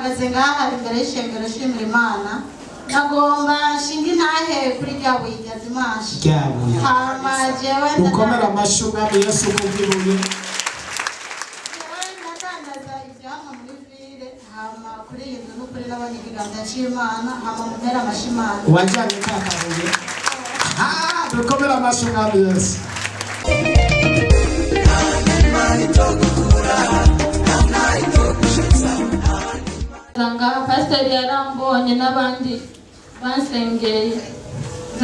mpagaze ngaha imbere y'ishengero shimira Imana nagomba nshinga intahe kuri rya buye rya dimanche hama jewe ukomera amashyi umwami Yesu kugibuye ndadandaza ivyamwa muri ville hama kuri iyi nzu n'ukuri nabonye ikiganza c'Imana hama mumera amashyi Imana wajyanye kakabuye dukomera amashyi umwami Yesu Ranga pastor yarambonye n'abandi bansengeye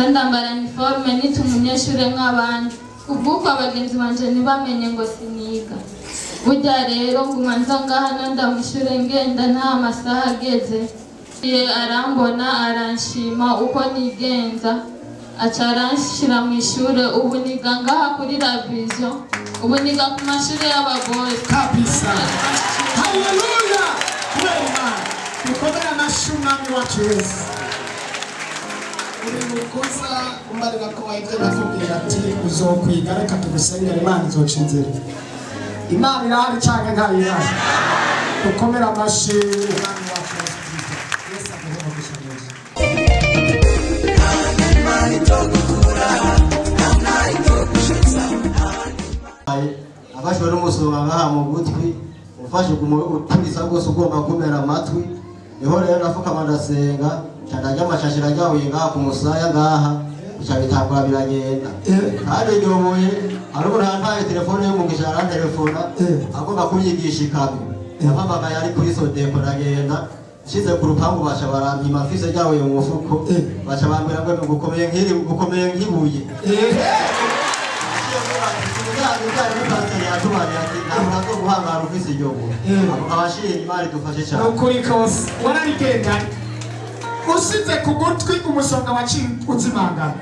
ndambara uniforme niti umunyeshure nk'abandi kuvuko abagenzi banje ntibamenye ngo siniga burya rero nguma nza ngaha ndamushure ngenda nta masaha ageze arambona aranshima uko nigenza aca aranshira mu ishure ubu niga ngaha kuri La Vision ubu niga ku mashure y'abagore kabisa haleluya kubera dukomera amashyi umwami wacu Yesu uri mukoza umbarira ko wahite bakubwira ati uzokwiga reka tugusengera Imana izoca inzira Imana irahari cyane ntayirahari dukomera amashyi umwami wacu Yesu aguhe umugisha mwiza abashwe n'umusoro ngaha mu gutwi ufashe uturiza rwose ugomba kumera amatwi niho rero nafukama ndasenga cyane ry'amashashira ryahuye ngaha ku musaya ngaha bica bitangura biragenda kandi iryo buye hari umuntu yantaye telefone y'umugisha arantelefona agomba kunyigisha ikamyo yampamagaye ari kuri Sodepo ndagenda nshize ku rupangu baca barampima mfise ryahuye mu mufuko baca bambwira ngo gukomeye nk'ibuye nukuri kose wararigenda usize ku gutwi umusonga waciye uzimangana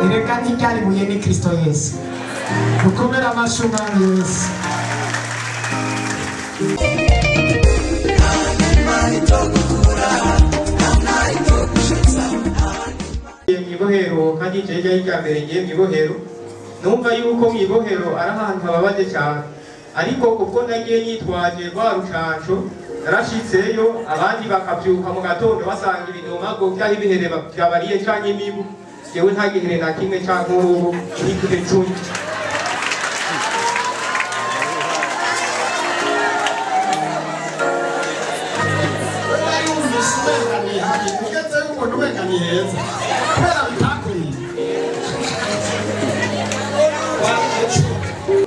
erega ntiryaribuye ni Kristo Yesu dukomere amashyi umwami Yesu mwibohero kandi icyo hirya mbere ngiye mwibohero numva yuko mwibohero ari ahantu hababaje cyane ariko ubwo nagiye nitwaje rwa rucanco narashitseyo abandi bakabyuka mu gatondo basanga ibinomago byari bihere byabariye cyane imibu jewe nta gihere na kimwe cyangwa ubu nikuhe tuni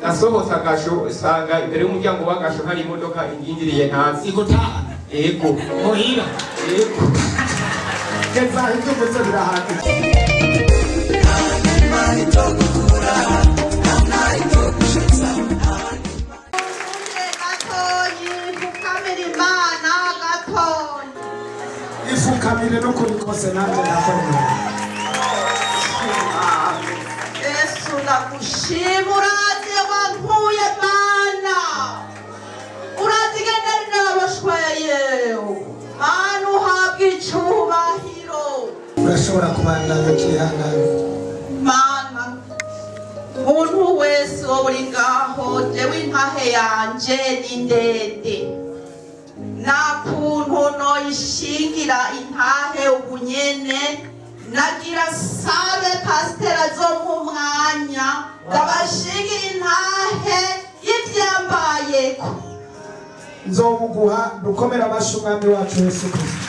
nasohotse agasho usanga imbere y'umuryango w'agasho hari imodoka ingindiriye ntazi igutaha yego muhira yego keza ibyo mvuze birahari ifukamire no kubikoze nanjye nakora Yesu ndagushima urazi wankuye Mana urazigendera n'abashweyeho Mana uhabwa icyubahiro urashobora kubandanya ukihangana Mana umuntu wese wowe uri ngaho jewe intahe yanje ni ndende nta kuntu noyishingira intahe ubunyene nagira sabe pasiteri zo mu mwanya ndabashingira intahe y'ibyambayeko nzomuguha dukomere amashyi umwami wacu Yesu Kristo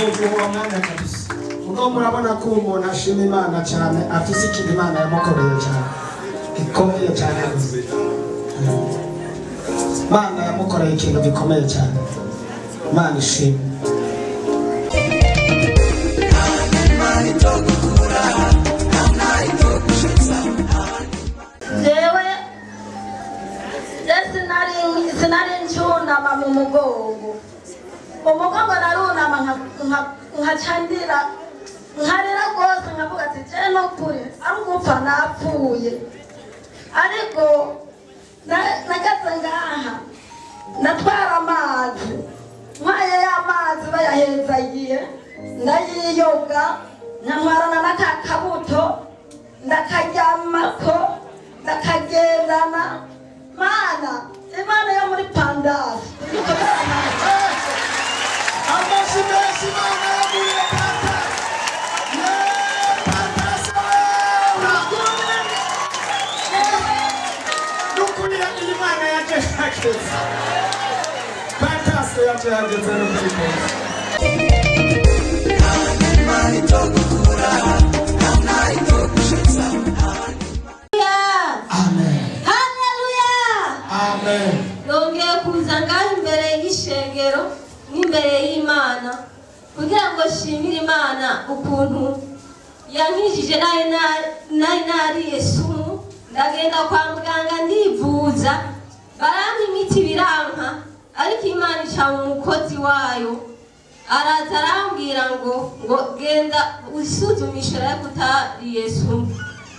nzoguha mwanya kabisa ubwo murabona ko umuntu ashima Imana cyane afise ikintu Imana yamukoreye cyane gikomeye cyane Imana yamukoreye ikintu gikomeye cyane Imana ishimwe jewe sinari ncunama mu mugongo narunama nkacandira nkarira rwose nkavuga ati je no kuri ari ugupfa napfuye ariko nagaze ngaha natwara amazi nkwaye y'amazi bayahezagiye ndayiyoga nkantwarana n'akakabuto ndakaryamako ndakagendana Mana Imana yo muri Pandasi yashitse patase yageze no kubikoza. Nongeye kuza ngaho imbere y'ishengero n'imbere y'Imana kugira ngo shimire Imana ukuntu yankijije nariye sumu ndagenda kwa muganga ndivuza barampa imiti biranka, ariko Imana ica mu mukozi wayo araza arambwira ngo genda wisuzumishe ariko utariye sumu.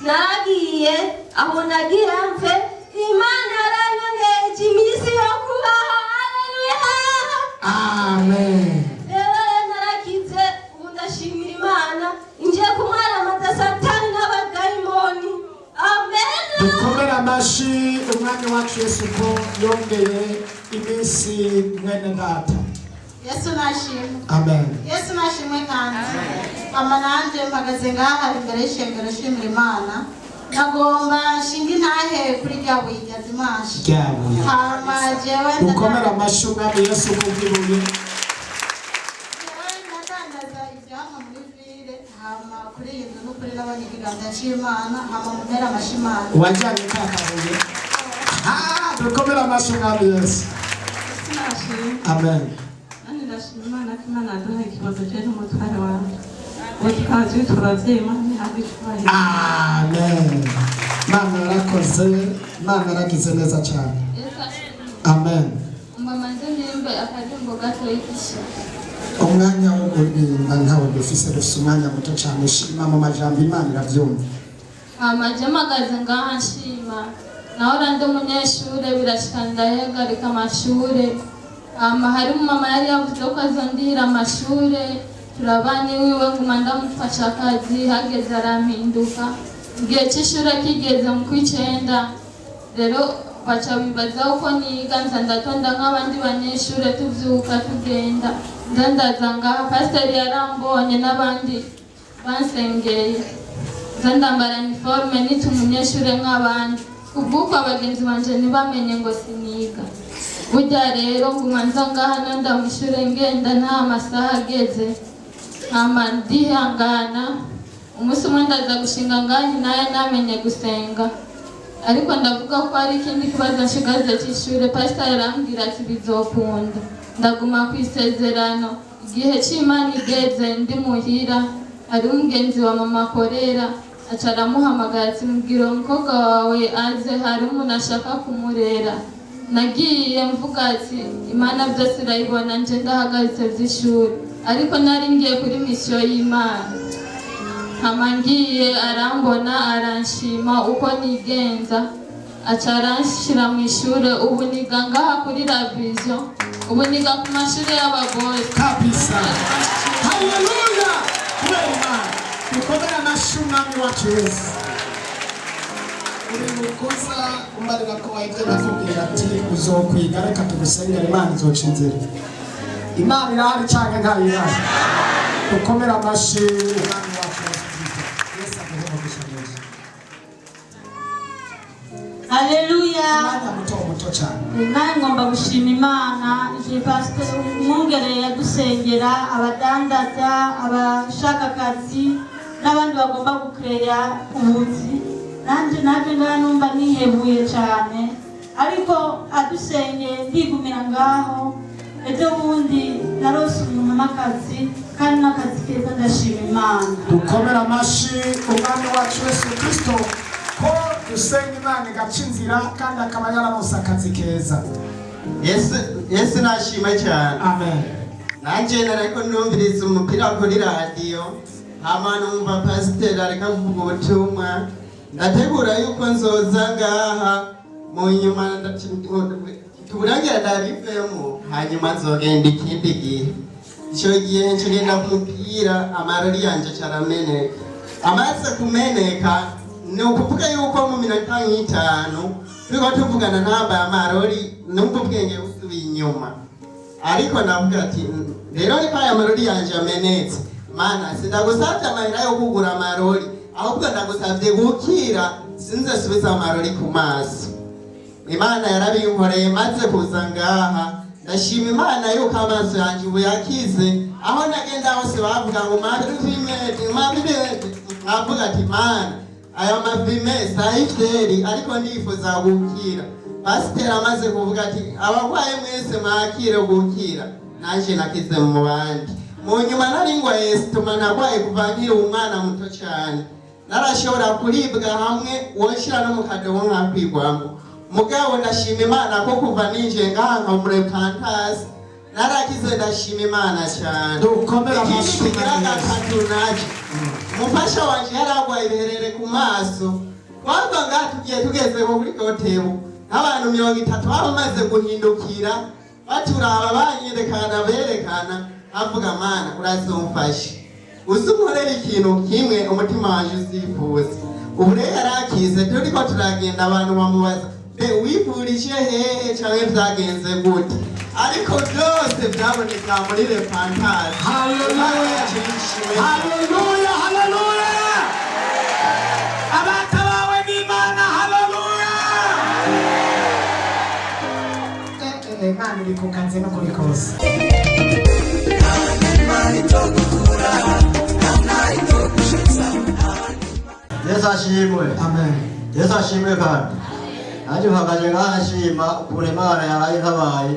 Naragiye aho nagira mve, Imana yaranyongeje iminsi yo kubaho. Haleluya, amen. Rero narakize, ubu ndashimira Imana, ngiye kumwaramata Satani n'abadayimoni. Amen. Dukomere amashi umwami wacu Yesu ko yongeye iminsi mwene data. Yesu nashimwe. Amen. Yesu nashimwe kandi mama nanje mpagaze ngaha imbere y'ishengero shimira Imana. Nagomba shinga intahe kuri rya buye rya dimanche. Hama jewe dukomere amashi umwami Yesu kubwibuye. ndadandaza ivyamwa muri ville, hama kuri iyi nzu n'ukuri n'abanyikiganza c'Imana, hama mumera amashimana. Wajyanye kakabuye. Dukomere amashi umwami Yesu. Amen. Ndashima Imana ko Imana yaduhaye ikibazo cye n'umutware wawe. Tukaba turavye Imana abishwaye. Amen. Mana yarakoze, Mana yaragize neza cyane. Amen. Mama ndimbe akadimbo gato y'ikisha. Umwanya wo guhimba ntawe dufise, dufise umwanya muto cyane. Shima mu majambo Imana iravyumva. Amajamagaze ngaha nshima. Nahora ndi umunyeshure birashika ndahagarika amashure. Hari mama yari yavuze ko azondihira amashure, turabana iwiwe nguma ndamufasha akazi, hageze arampinduka. Igihe c'ishure kigeze mu kw'icenda, rero baca bibaza uko niga, nza ndatonda nk'abandi banyeshure tuvyuka tugenda. Ndandaza ngaha pasiteri yarambonye n'abandi bansengeye. Nza ndambara uniforme nita umunyeshure nk'abandi. Kubw'uko abagenzi banje ntibamenye ngo siniga. Burya rero nguma nza ngaha nanda mw'ishure ngenda nta masaha ageze. Hama ndihangana, umunsi umwe ndaza gushinga ngaha naye namenye gusenga. Ariko ndavuga ko hari ikindi kibazo nshigaje c'ishure, pastor arambwira ati bizokunda. Ndaguma kwisezerano, igihe c'Imana igeze ndi muhira, hari umugenzi wa mama akorera, aca aramuhamagara ati mbwira umukobwa wawe aze, hari umuntu ashaka kumurera. Nagiye mvuga ati Imana byose irayibona, nje ndahagaritse vy'ishuri, ariko nari ngiye kuri misiyo y'Imana. Hama ngiye arambona aranshima uko nigenza, aca aranshira mu ishure. Ubu niga ngaha kuri La Vision, ubu niga ku mashure y'abagore kabisa. Haleluya, kubera Imana. Dukomere amashi umwami wacu Yesu. Uri mukoza umbarira ko wahivye bakubwira ati uzokwiga, reka tugusengera Imana izoca inzira. Imana irahari canke ntayihari? Dukomere amashi umwami wacu Yesu aguhe umugisha mwiza. Haleluya. Umwanya muto cyane. Nawe ngomba gushima Imana, igihe pasiteri umwungere yadusengera, abadandaza, abashaka akazi n'abandi bagomba gukeya ubuzi. Nanje ndaba numva nihebuye cyane, ariko adusengeye ndigumira ngaho. Ejo bundi narose umuntu n'akazi, kandi n'akazi keza, ndashima Imana. Dukomere amashi umwami wacu Yesu Kristo ko dusenga Imana igaca inzira kandi akaba yararonse akazi keza. Yesu nashima cyane. Amen. Nanje nariko numviriza umupira kuri radio, hama numva pasiteri ariko avuga ubutumwa. Ndategura yuko nzoza ngaha mu nyuma tuburangira ndabivemo, hanyuma nzogenda ikindi gihe. Ico gihe ngenda kumupira amarori yanje carameneka. Amaze kumeneka ni ukuvuga yuko mu minota nk'itanu turiko tuvugana ntambaye amarori, numva ubwenge busubiye inyuma. Ariko navuga ati rero niba aya marori yanje amenetse, Mana sindagusavye amahera yo kugura amarori, ahubwo ndagusavye gukira sinze subiza amarori ku maso. Imana yarabinkoreye maze kuza ngaha ndashima Imana yuko amaso yanjye ubu yakize aho nagenda hose bavuga ngo nkavuga ati Mana aya mavime sayiferi ariko ndifuza gukira. Pasiteri amaze kuvuga ati abarwaye mwese mwakire gukira, naje nakize mu bandi. Mu nyuma nari ngwaye sitoma narwaye kuva nkiri umwana muto cyane, narashobora kuribwa hamwe woshira no mu kadobo nkakwigwamo. Mugabo ndashima Imana ko kuva ninje ngaha nka murepantasi narakize, ndashima Imana cyane. Dukomera amashyi naje umufasha wanje yaragwaye ibiherere ku maso, twava ngaha tugiye tugeze kuri Kotebo abantu 30 bamaze guhindukira baturaba banyerekana berekana avuga Mana urazumfashe uzumurera ikintu kimwe umutima wanje uzifuza. Ubu rero yarakize turiko turagenda abantu bamubaza be wivurije hehe cyangwa byagenze gute, ariko byose byaboneka muri repentance. Haleluya, haleluya, haleluya. Abatabawe n'Imana, haleluya. Imana iri ku kazi no kuri kose. Yesu ashimwe. Amen. Yesu ashimwe kandi. Nanjye mpagaze ngaha nshima ukuntu Imana yaraye ntabaye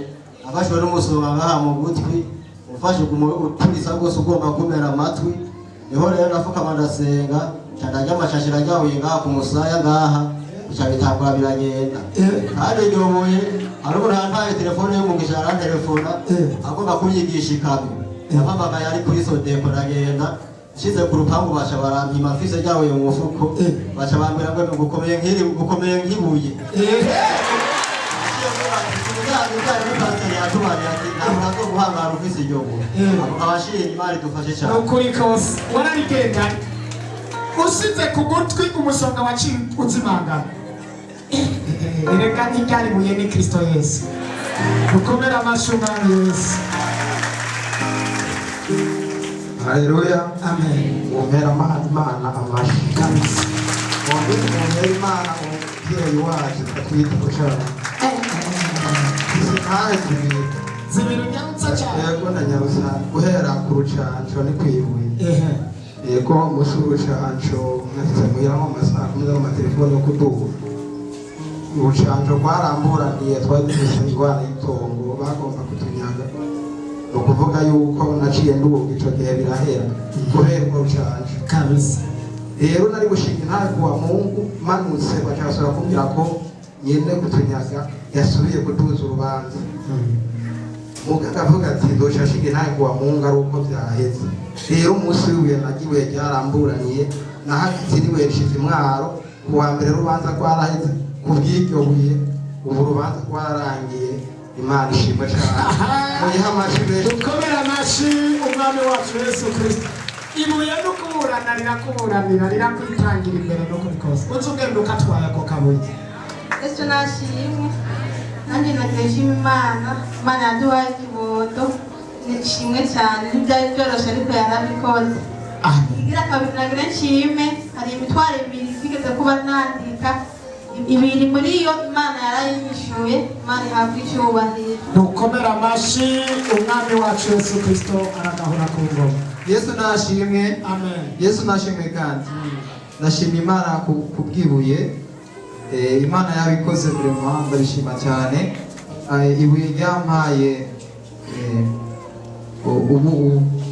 afashwe n'umusonga ngaha mu gutwi, ufashe uturiza rwose ugomba kumera amatwi. Niho rero nafukama ndasenga ndarya amashashira ajyahuye ngaha ku musaya ngaha bica bitangura biragenda. Kandi nyoboye hari umuntu yantaye telefone y'umugisha arantelefona agomba kunyigisha ikamyo. Yampamagaye ari kuri Sodepo ndagenda shize ku rupangu basha barampima mfise ryahuye mu mufuko baca bambwira ngo gukomeye nk'ibuye. Nukuri kose wararigenda usize ku gutwi umusonga waciye uzimangana. Erega ntiryari buye ni Kristo Yesu. Dukomera amashyi Umwami Yesu. Haleluya. Amen. Umera Imana amashyi. Kabisa. Umera Imana umubyeyi wacu twita gushara. Nawe Zibiri nyarutsa cyane. Yego ndanyarutsa guhera ku rucanco ni kwibuye. Yego umunsi w'urucanco nasize muhira nko mu masaha 10 z'amatelefone yo kuduha. Urucanco rwaramburaniye twari dufise ingwara y'itongo bagomba kutunyaga. No kuvuga yuko naciye ndubuka ico gihe birahera kubera urwo rucanco. Kabisa. Rero nari gushinga intare kuwa Mungu manutse bacasura kumbwira ko yende kutunyaga yasubiye kuduza urubanza. Muganga avuga ati ndoshashinga intare kuwa Mungu ari uko byaheze. Rero umunsi w'ibuye nagiwe ryaramburaniye nahagitiriwe rishize imwaro kuwa mbere rubanza rwaraheze kubw'iryo buye ubu rubanza rwarangiye. Imana ishimwe cyane. Muyiha amashyi benshi. Dukomera amashyi Umwami wacu Yesu Kristo. Ibuye no kuburanira rirakuburanira rirakwitangira imbere no kuri kose. Uzugenda ukatwaye ako kabuye. Yesu nashimwe nanjye nakeshima Imana yaduhaye ikibondo nishimwe cyane ntibyari byoroshye ariko yarabikoze. Igira kabiri nagira nshime hari imitwaro ibiri twigeze kuba nandika ibiri muri yo Imana yarayinyishuye. Imana ihabwa icyubahiro. Dukomera amashyi Umwami wacu Yesu Kristo aragahora ku ngoma. Yesu nashimwe. Amen. Yesu nashimwe kandi ndashima Imana kubwibuye. Imana yabikoze vraiment ndabishima cyane. Ibuye ryampaye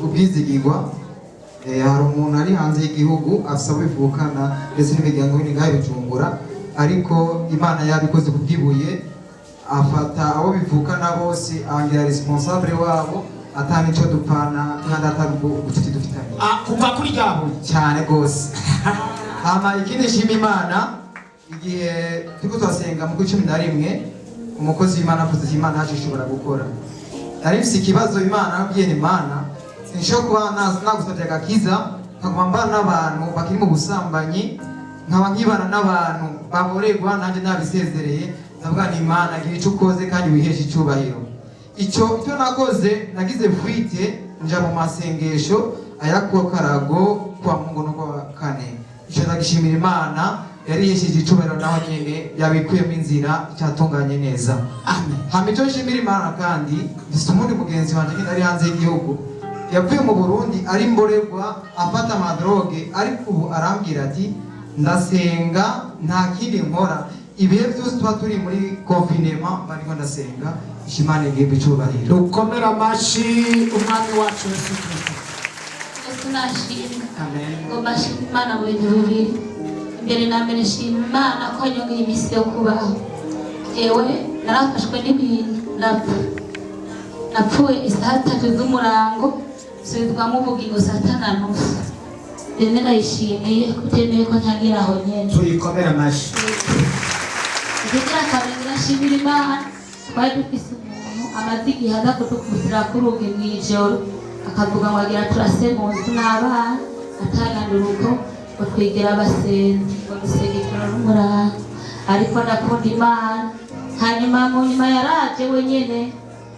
ubwizigirwa. Hari umuntu ari hanze y'igihugu asaba ivukana ndetse n'imiryango y'ingahe bicumbura, ariko Imana yabikoze kubwibuye afata abo bivukana bose angira responsable wabo atanga icyo dupana kandi atarugo ubucuti dufitanye. Kuva kuri ryabuye cyane gose. Hama ikindi shima Imana igihe turiko twasenga mu 11 umukozi w'Imana avuze Imana ashobora gukora. Ari mfise ikibazo Imana yabwiye Imana sinshobora nagusabye agakiza nkaguma mbana n'abantu bakiri mu busambanyi nkaba nkibana n'abantu baborerwa nanjye nabisezereye ndavuga ni Imana gira icyo ukoze kandi wiheshe icyubahiro. Icyo nakoze nagize fuite nja mu masengesho ayakuwa karago kwa Mungu no kwa kane. Icyo ndagishimira Imana yari yishije icubahiro naho nyene yabikuyemo inzira cyatunganye neza. Amen. Hama icyo nshimira Imana kandi mfise umundi mugenzi wanje nyine ari hanze y'igihugu yavuye mu Burundi ari mborerwa afata amadroge, ariko ubu arambwira ati ndasenga nta kindi nkora, ibihe byose tuba turi muri confinement bariko ndasenga. Ishimane ngebe icubahiro. Dukomera amashi umwami wacu Yesu Kristo. Yesu nashimwe. Amen. Ngo bashimwe Imana mu bintu bibiri. Mbere na mbere nshima Imana ko yanyongeye iminsi yo kubaho. Ewe narafashwe n'ibintu napfuye isaha 3 z'umurango subizwamo ubugingo saa 5:30. Rene nayishimiye kutemeye ko ntagira aho nyene. Tuyikomera amashi. Kugira kabiri nashimira Imana twari dufise umuntu amaze igihe aza kudukubitira kuruge mw'ijoro akavuga ngo agira turase mu nzu n'abana atanganduruko ngo twigera abasenzi ngo dusegekera n'umuranga, ariko ndakunda Imana. Hanyuma mu nyuma yaraje wenyene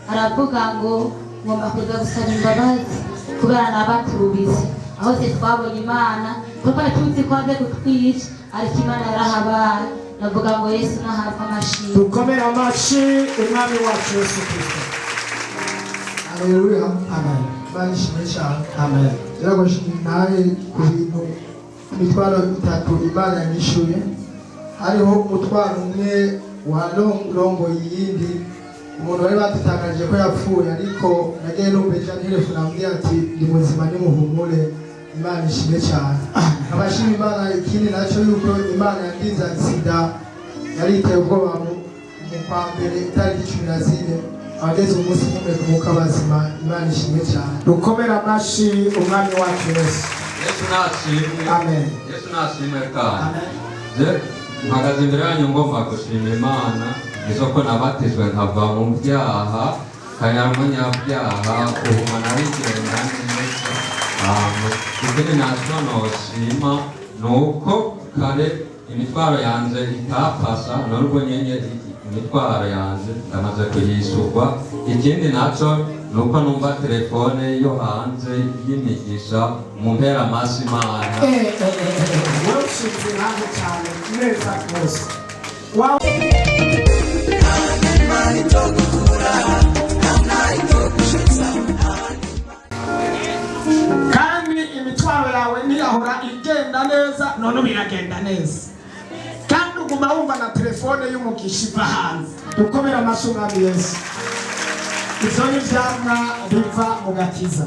aravuga ngo ngomba kuza gusaba imbabazi kubera nabaturubize. Aho se twabonye Imana kuko tuzi ko aze kutwica, ariko Imana yarahabaye. Navuga ngo Yesu nahabwa amashimwe. Dukomera amashi umwami wacu Yesu Kristo. Haleluya. Amen. Barishimye cyane. Amen. Yaragoshimye nawe ku bintu imitwaro itatu Imana yanyishuye. Hariho umutwaro umwe wa longo yindi umuntu bari batutangaje ko yapfuye, ariko nagiye numbeje telefone ambwira ati ndi muzima ni muhumure. Imana ishimye cyane. Abashimye Imana. Ikindi nacyo yuko Imana yandinze sida yari iteye ubwoba mu kwa mbere itariki 14 abageze umunsi umwe ku mukabazima. Imana ishimye cyane. Dukomera amashi umwami wacu Yesu. Yesu nashimwe. Amen. Yesu nashimwe kandi. Mpagaze imbere yanyu ngomba gushima Imana isoko nabatizwe nkava mu byaha kanyarwa nyabyaha ubu manabigenda neza. Ikindi nacyo noshima nuko kare imitwaro yanjye itapasa n'urwo nyenyeri imitwaro yanjye ndamaze kuyishyurwa. Ikindi nacyo nuko numva telefone yo hanze y'imigisha mu mpera amaso Imana. Worshiping hanze cyane neza rwose. Kandi imitwaro yawe ntiyahora igenda neza, none biragenda neza. Kandi uguma wumva na telefone y'umugisha iva hanze. Dukomera amashi umwami Yesu. Ibyo ni ibyamwa biva mu gakiza.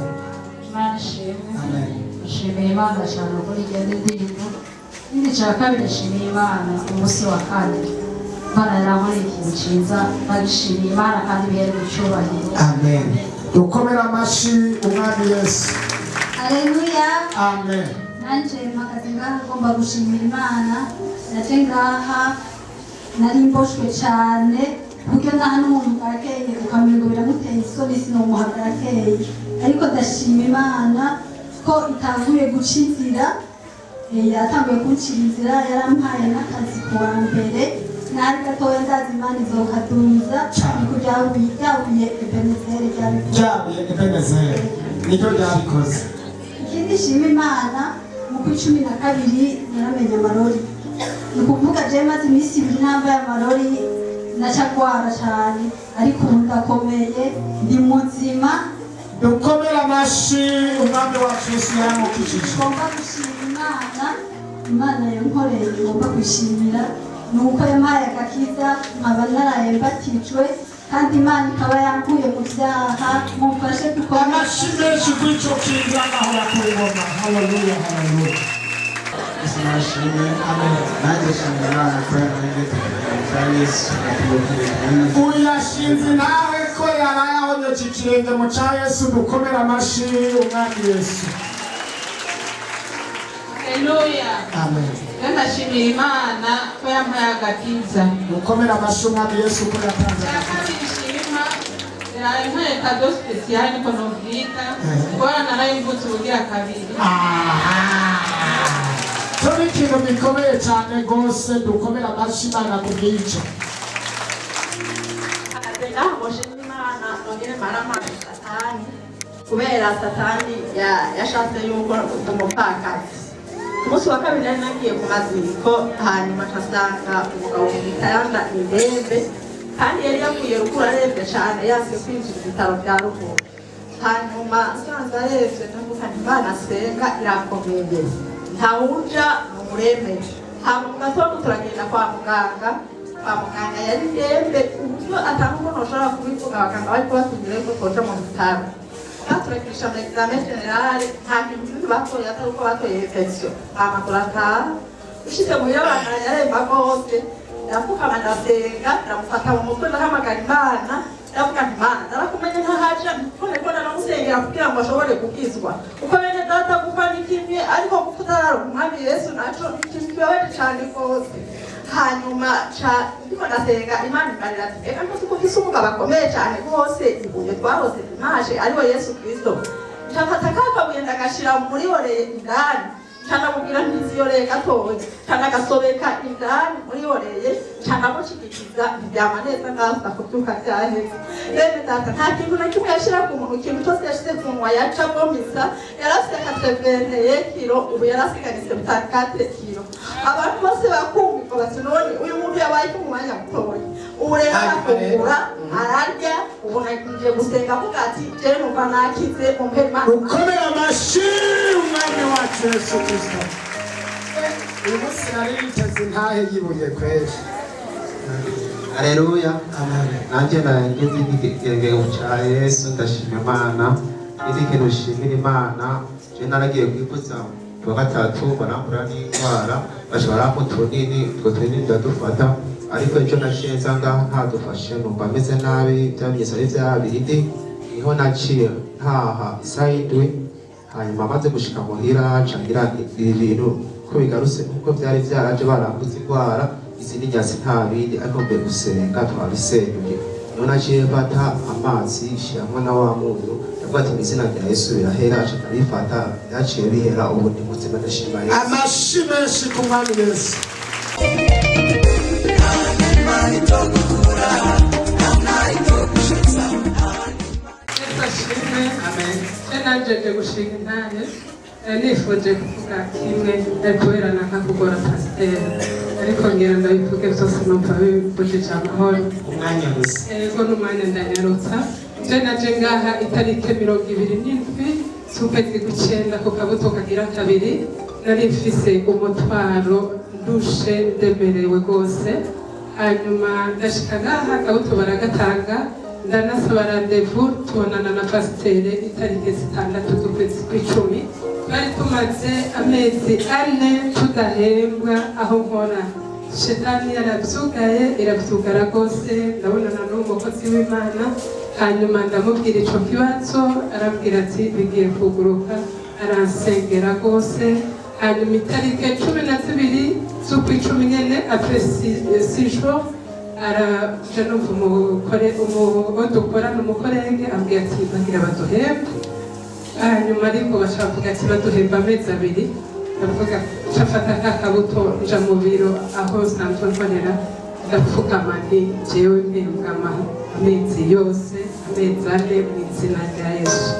Imana ishimwe. Nshimiye Imana cyane kuri iryo ndirimbo. Ikindi cya kabiri nshimiye Imana umunsi wa kane. Imana yarankoreye ikintu cyiza, ndashimiye Imana kandi bihere mu cyubahiro. Amen. Dukomera amashi umwami Yesu. Haleluya. Amen. Nanje mpagaze ngaha ngomba gushimira Imana. Naje ngaha nari mboshwe cyane kuko nta n'umuntu bwarakeye ukamenya ngo biramuteye isoni sinomuhagarakeye, ariko ndashima Imana ko itavuye guca inzira. Yatanguye kuncira inzira, yarampaye n'akazi ku wa mbere nari gatoya ndazi Imana izokaduza ariko ryabuye Ebenezeri ryabuye Ebenezeri niryo ryabikoze. Ikindi shima Imana mu kwa 12 naramenye amarori. Ni ukuvuga je maze iminsi 2 ntambaye amarori nacagwara cyane, ariko ubu ndakomeye ndi muzima. Dukomera amashi umwami wacu Yesu yaramukijije. Ngomba gushima Imana. Imana yankoreye ngomba kwishimira nuko yampaye agakiza nkaba naraye mbatijwe, kandi Imana ikaba yankuye mu byaha. Mumfashe dukora amashi menshi kw'icyo kintu aho yakubona. Haleluya, haleluya. Yesu nashimwe. Amen. Nanjye shimira Imana ko yankoreye kwa Yesu. Uyashinze nawe ko yaraye ahonyoje ikirenge mu cya Yesu. Dukomera amashi umwami Yesu. Haleluya. Amen. Ndashimira Imana ko yampaye agakiza. Dukomera amashi umwami Yesu ko yatanze. Ndashima yarampaye kado special niko novyita. Bora narayimvutse ubugira kabiri. Turi ikintu gikomeye cyane rwose. Dukomera amashi Imana ku bw'icyo. Mushimira Imana nongere maramana Satani kubera Satani yashatse yuko umupfakazi umunsi wa kabiri nari nagiye ku maziko hanyuma nkasanga umugabo mu gitanda indembe kandi yari yavuye ruguru arembye cyane yasiye kwinjira ibitaro bya ruguru hanyuma nsanze arembye ndavuga nti Imana asenga irakomeye ntawuja mu muremere hanyuma mu gatondo turagenda kwa muganga yari ndembe uburyo atanumuntu ushobora kubivuga abaganga bari kubatubwira yuko twoja mu bitaro baturekisha mu examen generale nta kintu batoye atari uko batoye infection hama turataha ushize muhira bandanya aremba rwose ndapfukama ndasenga ndamufata mu mutwe ndahamagara Imana ndavuga nti Imana ndarakumenye ntahaja none ko ndanamusengera kugira ngo ashobore gukizwa uko bene data gupfa ni kimwe ariko gupfa utararonka umwami Yesu naco ni ikintu kibabaje cane rwose hanyuma ndiko ndasenga Imana imbarira ati eka ntuzi ko ufise umugabo akomeye cane rwose ibuye twarose imaje ariwe Yesu Kristo ncafata kakabuye ndagashira muri oreye indani canamubwira ntiziyoreye gatoya canagasobeka indani muri oreye canamucikikiza ntibyama neza ngaho ndakubyuka byaheze bene data nta kintu na kimwe yashira ku muntu ikintu cyose yashize ku munwa yacamo misa yaraseka 70 kilo ubu yarasiganise 74 kilo abantu bose bakumva bati none uyu muntu yabaye ku mwanya mutoya ubu rero arakungura ararya ubu nagiye gusenga avuga ati jewe numva nakize mumpera Imana ukomera amashyi umwami wacu Yesu Kristo uyu munsi nari niteze ntahe yibuye kweli Haleluya. Nanjye nageze igitego cya Yesu ndashima Imana iki kintu nshimira Imana je naragiye kwikuza kuwa gatatu barambura n'indwara bashobora kutunini utwo tunini ndadufata ariko ejo naciye nsanga ntadufashe numva meze nabi byamyesa ari bya bindi niho naciye ntaha isaha indwi hanyuma maze gushika muhira cangira ibi bintu ko bigarutse uko byari byaraje barambuza indwara izindi nyasi nta bindi ariko mbe gusenga twabisenyuye niho naciye mfata amazi shyiramo na wa munyu ndavuga ati izina rya Yesu birahera ndabifata byaciye bihera ubu ndi muzima ndashima Yesu amashyi menshi ku mwami Yesu nanje gushika intare nifuje kuvuga kimwe kubera nakakugora pasiteri ariko ngira ndabivuge byose numva bivuje cyamahoro umwanya gusa ego n'umwanya ndanyarutsa je naje ngaha itariki 27 z'ukwezi kw'icenda ku kabuto kagira kabiri nari mfise umutwaro ndushe ndemerewe rwose hanyuma ndashika ngaha kabuto baragatanga ndanasaba randevu tubonana na pasiteri itariki 6 z'ukwezi kw'icumi twari tumaze amezi 4 tudahembwa aho nkora shetani yarabyugaye irabyugara rwose ndabonana n'umukozi w'Imana hanyuma ndamubwira ico kibazo arabwira ati bigiye kuguruka aransengera rwose hanyuma itariki 12 z'ukw'icumi nyene après 6 jours araje numva dukorana umukorege ambwira ati bagira baduhembe hanyuma ariko bashavuga ati baduhemba amezi 2 ndavuga cafata kakabuto nja mu biro aho sanzwe nkorera ndapfukama nti jewe mpembwa amezi yose amezi 4 mu izina rya Yesu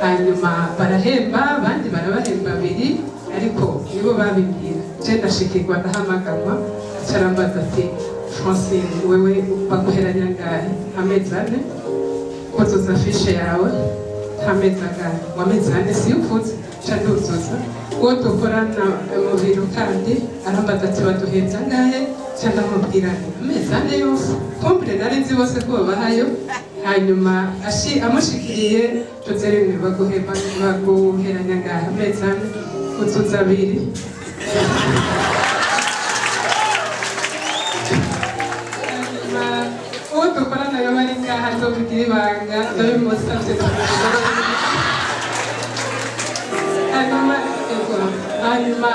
hanyuma barahemba abandi barabahemba 2 ariko nibo babimbwira je ndashikirwa ndahamagarwa acarambaza ati Francine wewe baguheranya ngahe amezi 4 kozoza fishe yawe amezi angahe wamezi 4 siyuvuze canduzuza uwo dukorana mu biro kandi arambaza ati baduhembye angahe cyangwa amubwira amezi 4 yose kumbure nari nzi bose ko babahayo hanyuma amushikiriye Joseline baguheranya ngahe amezi 4 uzuza 2 uwo dukorana yo bari ngaha nzobigira ibanga ndabimusabye hanyuma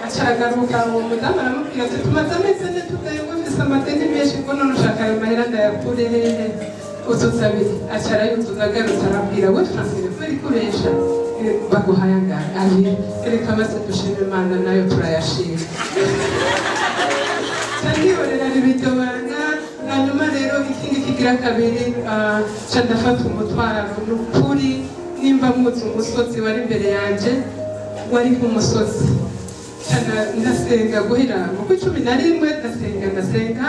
acagaruka uwo mudamu aramubwira ati tumaze amezi 4 tudahembwa mfise amadeni menshi ngo none ushaka ayo mahera ndayakure hehe uzuza 2 acara yuzuza agarutse arambwira we Francine kubera ikoresha baguhaye angahe 2 reka maze dushima Imana nayo turayashima ndihorera ibitobanga hanyuma rero ikindi kigira kabiri ca ndafata umutwaro n'ukuri nimba muzi umusozi wari imbere yanje wari nk'umusozi ndasenga guhera mu kwa 11 ndasenga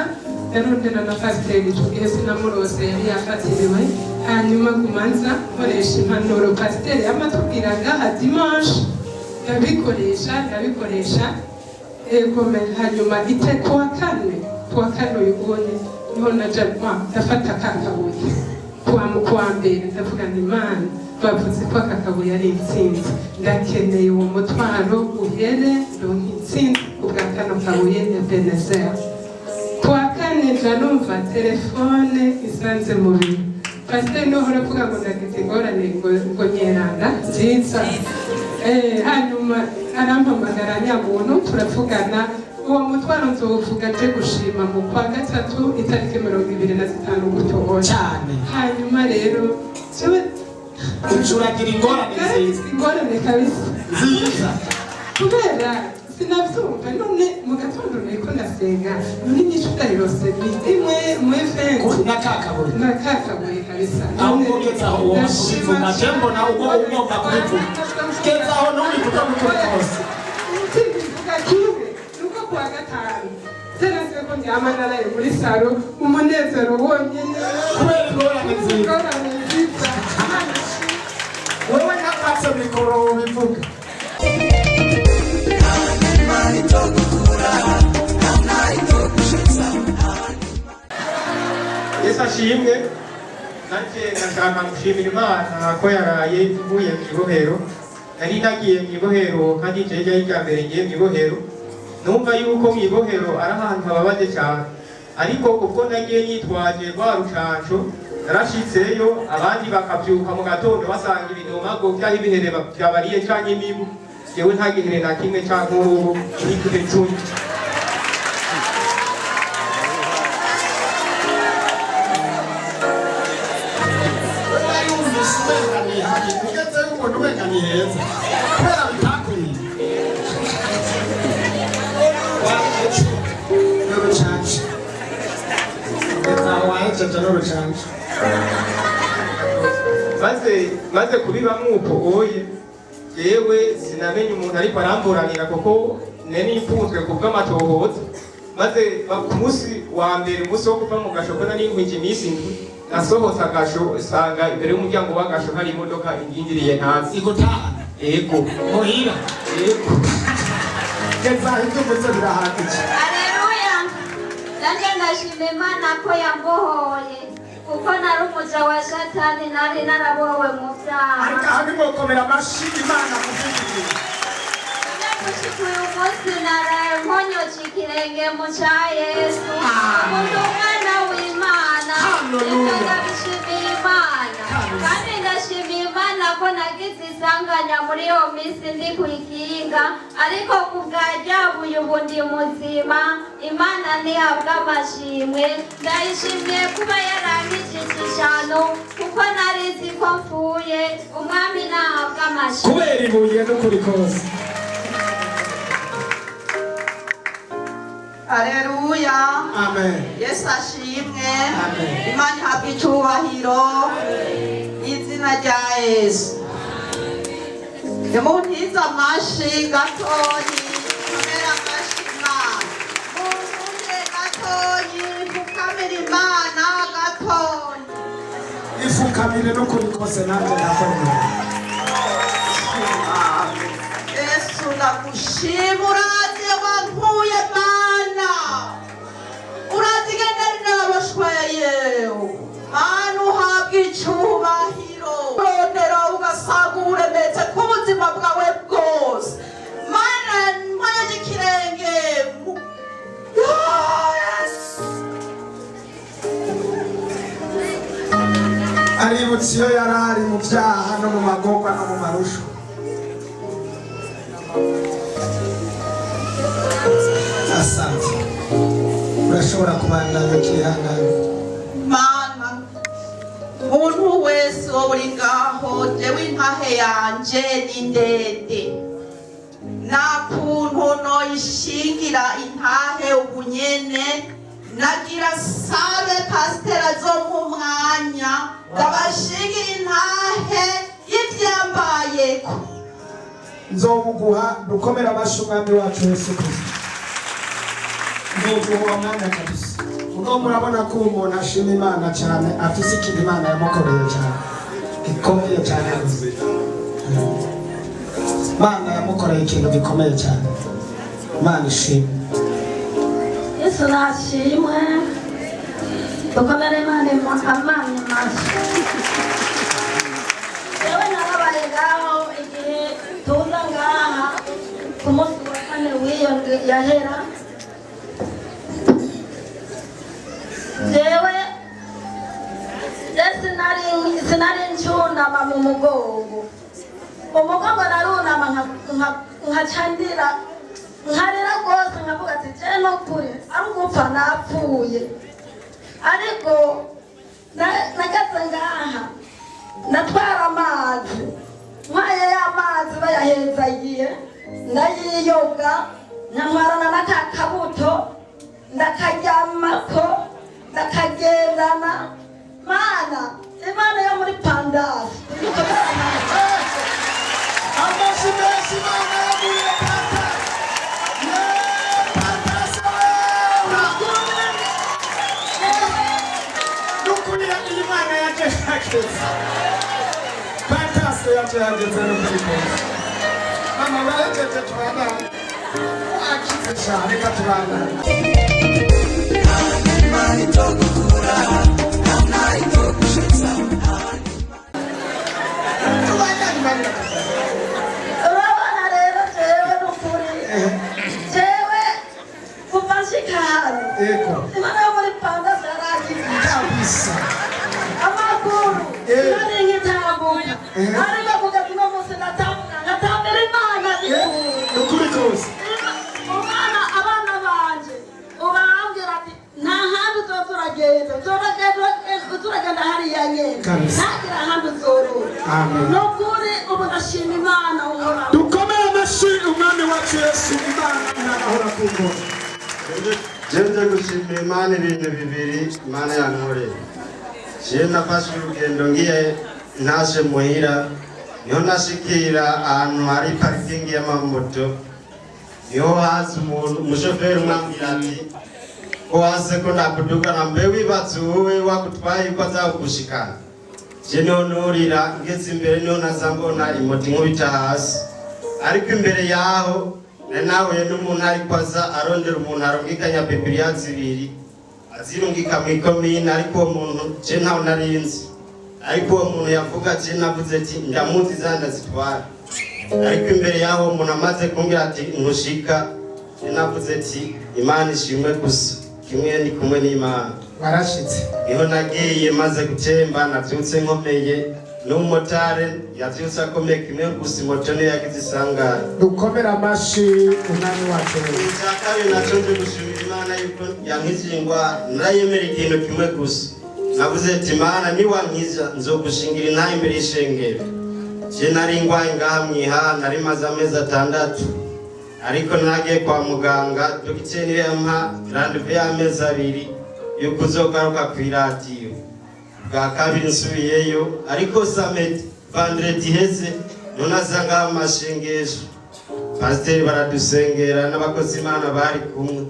yarondera na pasiteri icyo gihe sinamurose yari yafatiriwe hanyuma kumanza nkoresha impanuro pasiteri yamatubwiraga dimanche ndabikoresha hanyuma ite kuwa kane uyu ubonye niho naja ndafata kakabuye kuwa mbere ndavuga nti Imana bavuze ko akakabuye ari intsinzi ndakeneye uwo mutwaro uhere ndonka intsinzi ubwa kano kabuye Ebenezer. Kuwa kane ndanumva telefone isanze mu biro pasiteri niho uravuga ngo ndagize ingorane ngo nyeranga nziza hanyuma arampamagara nyamuntu turavugana uwo mutwaro nzowuvuga nje gushima mu kwa gatatu itariki 25 gutyo cyane. Hanyuma rero uragira ingorane kabisa nziza kubera sinavyumva none mu gatondo niko ndasenga none nyinshi ndarirose imwe mu event nakakabuye kabisa aho ugeze aho woshivuga jembo na ugo ugomba kubivuga keza aho ntubivuga kose ukivuga kimwe nuko kuwa gatanu terase ko njyama naraye muri saro umunezero wonyene kubera ingorane nziza wewe nakatse mikoro bivuga Yesu ashimwe nanjye ndashaka gushimira Imana ko yaraye ivuye mu ibohero nari nagiye mu ibohero kandi jeje y'irya mbere ngiye mu ibohero numva yuko mu ibohero ari ahantu hababaje cyane ariko ubwo nagiye nitwaje rwa rucanco narashitseyo abandi bakabyuka mu gatondo basanga ibinomago by'aho ibihere byabariye canke imibu jewe nta gihere na kimwe canke urubu nikuze tuni ugeze umuntu wegamiye heza kubera bitakwiye n'urucanco ugeze aho wahejeje n'urucanco maze kubibamwo uko oye yewe sinamenye umuntu ariko aramburanira kuko nari imfunzwe ku bw'amatohoza maze ku munsi wa mbere umunsi wo kuva mu gasho ko nari nkwije iminsi indwi nasohotse agasho usanga imbere y'umuryango w'agasho hari imodoka ingindiriye ntazi igutaha yego muhira yego keza ibyo muze birahagije. Haleluya nanje ndashima Imana ko yambohoye kuko nari umuja wa Satani nari narabowe mu vyaha ariko aho nimukomera amashyi Imana kuvugira gushika uyu munsi naraye nkonyoje ikirenge mu ca Yesu umuntu umwana w'Imana reka ndabishimira Imana kandi ndashimira Imana ko nagize isanganya muri iyo minsi ndi kwikinga ariko ku bwa ryabuye ubu ndi muzima Imana ntihabwa amashimwe ndayishimiye kuba yarankijije ijano kuko narizi ko mfuye umwami nahabwa amashimwe kubera ibuye n'ukuri kose. Haleluya. Amen. Yesu ashimwe. Amen. Imana ihabwe icyubahiro. Izina rya Yesu. Nimuntize amashi gatoyi. Kumera amashi Imana. Muntunge gatoyi. Fukamira Imana gatoyi. Ifukamire n'ukuri kose nanjye ndakorera. Yesu ndagushima urazi wankuye Mana. Urazi gendari n'abashweyeho. Mana uhabwe icyubahiro. Rondera ugasanga uremetse k'ubuzima bwawe bwose. Mana nkojeje ikirenge. Aributse iyo yari ari mu byaha no mu magorwa no mu marusho. Asante. Urashobora kubandanya ukihangana. Mana umuntu wese wowe uri ngaho jewe intahe yanje ni ndende nta kuntu noyishingira intahe ubunyene nagira sabe pasitera zo mu mwanya ndabashingira intahe y'ivyambayeko nzobuguha dukomere amashyi umwami wacu Yesu Kristo. Nzoguha uwo mwanya kabisa. Uno murabona ko umuntu ashima Imana cyane, afise ikintu Imana yamukoreye cyane gikomeye cyane. Imana yamukoreye ikintu gikomeye cyane. Imana ishimwe. Yesu nashimwe. Dukomere Imana amani mashyi. Yewe narabaye ngaho igihe tuza ngaha ku munsi wa kane w'iyo yahera. Jewe sinari ncunama mu mugongo. Umugongo narunama nkacandira nkarira rwose nkavuga ati je no kuri ari ugupfa napfuye. Ariko nagaze ngaha natwara amazi, nkwaye y'amazi bayahezagiye ndayiyoga nkantwarana n'akakabuto ndakaryamako ndakagendana. Mana Imana yo muri Pandasi amashyi menshi Imana yo muri Pandasi nukurira iyi Imana yagerageza. Pandasi yagerageza n'ukuri kose. Mama barejeje tubana akize cyane reka tubana. urabona rero jewe n'ukuri jewe kuva nshika hano Imana yo muri Pandasi yaragize kabisa amaguru nari nkitambuka ariko kugeza uno munsi ngatambira Imana n'ukuri kose. umwana abana banje ubambwira ati nta handi uzoza uragenda hariya nyene ntagira ahandi uzorora. Nukuri ubu ndashima Imana uhoraho. Dukomere amashyi umwami wacu Yesu. Imana ntahora ku ngoma. Jeje gushimira Imana ibintu bibiri Imana yankoreye. Je nafashe urugendo ngiye ntashe muhira, niho nashikira ahantu hari parikingi y'amamoto, niho haza umushoferi umwambwira ati ko hase ko nakudukana mbe wibatse wowe wakutwaye ko azakugushikana. Je niho nurira ngeze imbere niho nazambona imoto inkubita hasi, ariko imbere yaho nawe n'umuntu ariko aza arondera umuntu arungikanya Bibiliya zibiri azirungika mu ikomine, ariko uwo muntu je ntawe narinzi. Ariko uwo muntu yavuga ati navuze ati ndamuzi zanda zitwara, ariko imbere yaho umuntu amaze kumbwira ati ntushika, navuze ati Imana ishimwe gusa kimwe ni kumwe n'Imana. Barashitse niho nagiye maze gutemba navyutse nkomeye n'umumotari yavyutse akomeye kimwe gusa moto niyo yagize isangara. Dukomere amashyi umwami wacu. Kabiri naco nje gushimira Imana yuko yankize ingwara, narayemera ikintu kimwe gusa, navuze ati Imana niwankiza nzogushingira intahe imbere y'ishengero. Je nari ngwaye ngaha mwihaha nari maze amezi 6, ariko nagiye kwa muganga dogiteri yampa randevu y'amezi 2 yuko uzogaruka kw'iradiyo. Bwa kabiri nsubiyeyo, ariko samedi vendredi heze nonazanga amashengesho, pasiteri baradusengera n'abakozi Imana bari kumwe,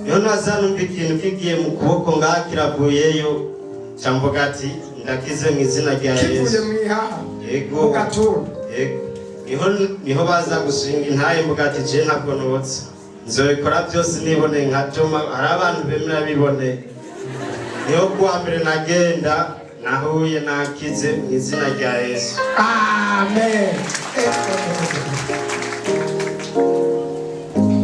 niho nazanumva ikintu kigiye mu kuboko ngaha kiravuyeyo, camvuga ati ndakize mu izina rya Yesu. Yego niho baza gushinga intahe mvuga ati je ntabwo notse nzobikora byose nibone nka Toma, hari abantu bemera bibone. Niho kuwa mbere nagenda nahuye nakize mu izina rya Yesu. Amen.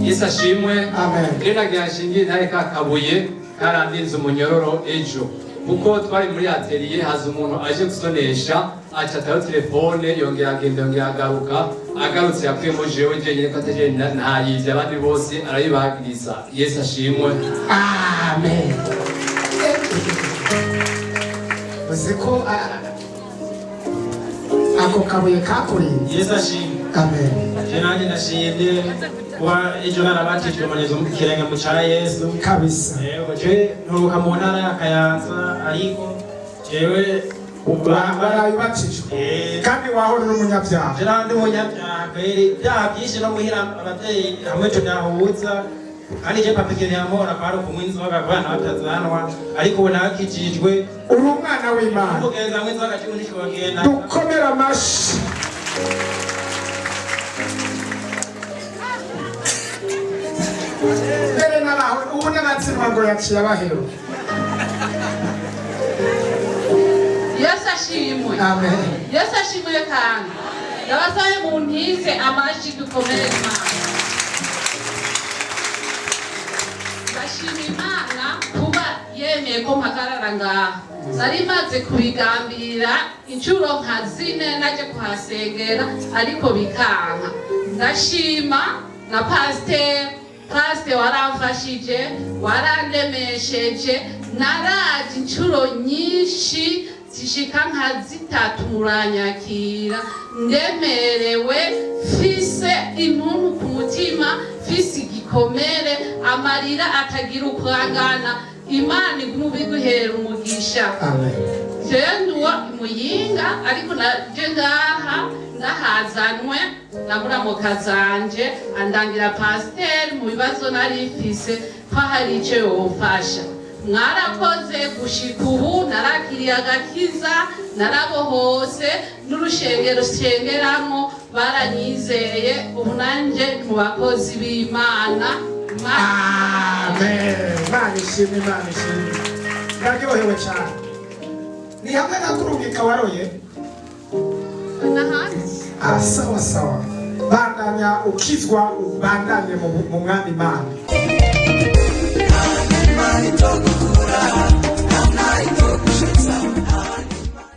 Yesu ashimwe. Amen. Rero nagashingiye ntare kakabuye karandinze umunyororo ejo, kuko twari muri atelier haza umuntu aje gusonesha acataho telefone yongera agenda yongera agaruka, agarutse yakuyemo jewe jenyine ko ateje ntayivye abandi bose arayibagiriza. Yesu ashimwe. Amen. Uziko ako kabuye kakuriye. Yesu ashimwe. Amen. Je nanjye ndashimye kuba ejo narabatijwe munezo mu kirenge mu cya Yesu kabisa. Yego je nturuka mu ntara ya Kayanza, ariko jewe barabibatijwe kandi wahora n'umunyabyaha. Je nandi umunyabyaha kweri byaha byinshi no muhira abavyeyi hamwe tunahuza kandi je papa ikintu yamora kwari ukunywa inzoga abana batazanwa ariko ubu nakijijwe uri umwana w'Imana umugenzi hamwe inzoga cyo ntikibagenda dukomera amashi mbere n'abaho ubu n'abatsinwa ngo yaciye abahero Yesu ashimwe. Amen. Yesu ashimwe kandi. Ndabasaye mu ntize amaji dukomere Imana. Ndashima Imana kuba yemeye ko mpagarara ngaha. Nari maze kubigambirira inshuro nka 4 naje kuhasengera ariko bikanka. Ndashima na pasteur waramfashije warandemesheje naraje inshuro nyinshi zishika nka 3 muranyakira ndemerewe fise intuntu ku mutima fise igikomere amarira atagira ukwangana Imana igumubiguhera umugisha jenduwa imuyinga ariko naje ngaha ndahazanwe namuramuka zanje andangira pasteur mu bibazo nari mfise ko hari icyo yomfasha mwarakoze gushika ubu narakiriye agakiza narabohose n'urushengero shengeramo baranyizeye ubu nanje mu bakozi b'Imana. Amen. Imana ishimwe, Imana ishimwe. Ndaryohewe cyane. Ni hamwe na kurubika waroye? Sawa sawa. Bandanya ukizwa ubandanye mu mwami Imana.